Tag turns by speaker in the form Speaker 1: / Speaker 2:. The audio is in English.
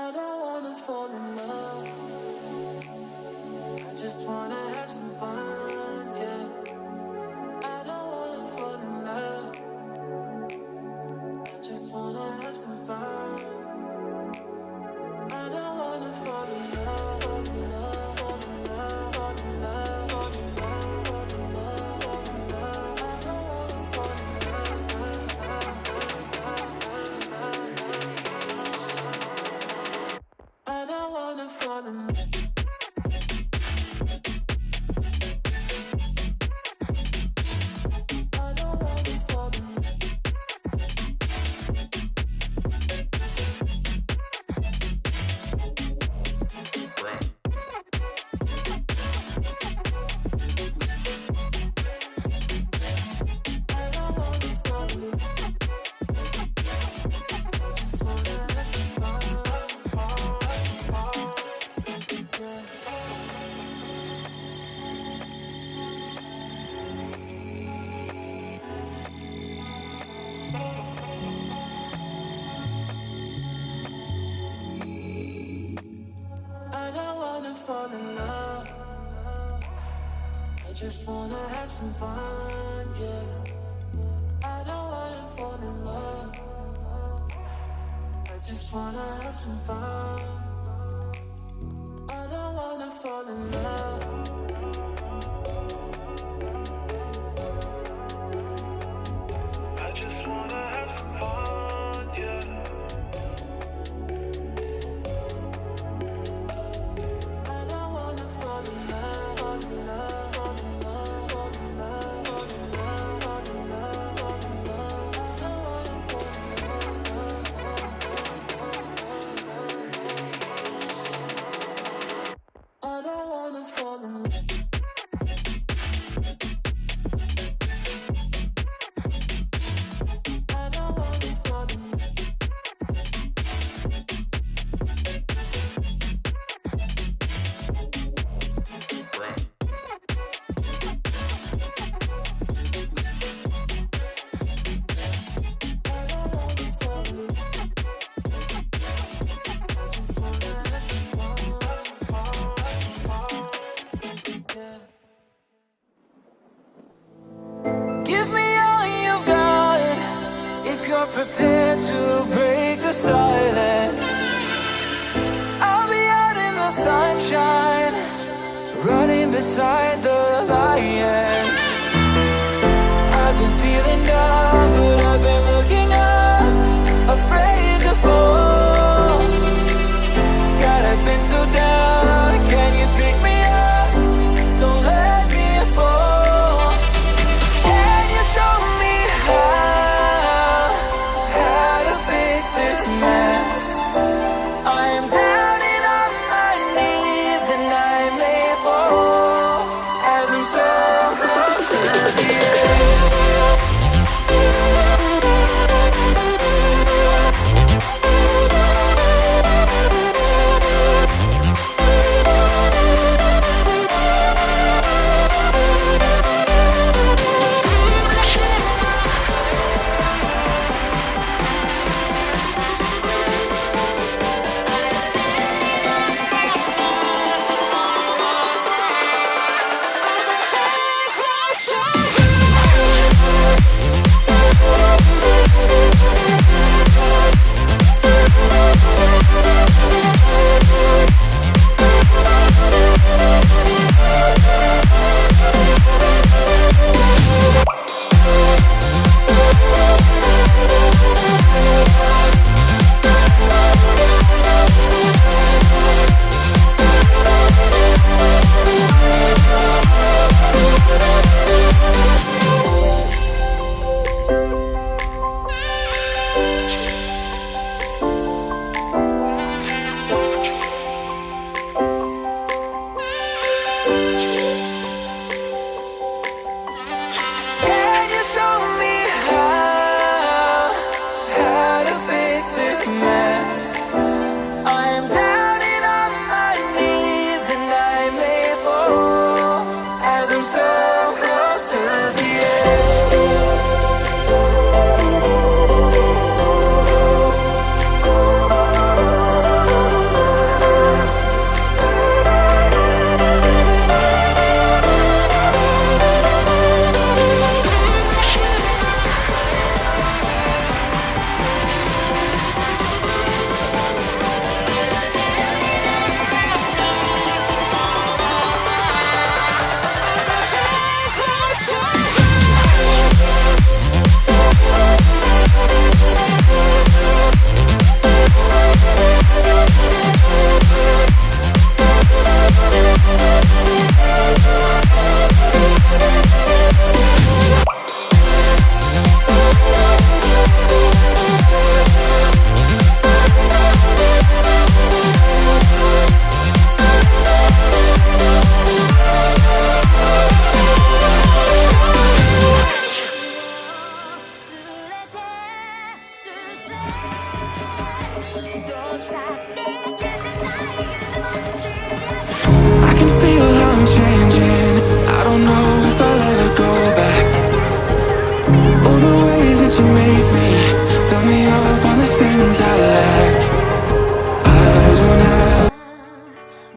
Speaker 1: I don't wanna fall in love. I just wanna have some fun, yeah. I don't wanna fall in love. I just wanna have some fun. I don't wanna fall in love, fall in love, fall in love, fall in love, fall in love, fall in love, fall in love. I don't wanna fall in love. I don't wanna fall in love. Fall in love. I just wanna have some fun, yeah. I don't wanna fall in love. I just wanna have some fun. I don't wanna fall in love. I just wanna have some fun, yeah. Prepared to break the silence. I'll be out in the sunshine, running beside the lions. I've been feeling down, but I've been looking up, afraid to fall. God, I've been so down, can you pick me up? Don't let me fall. Can you show me this mess? I am down and on my knees and I may fall
Speaker 2: 내 계속 나의 그만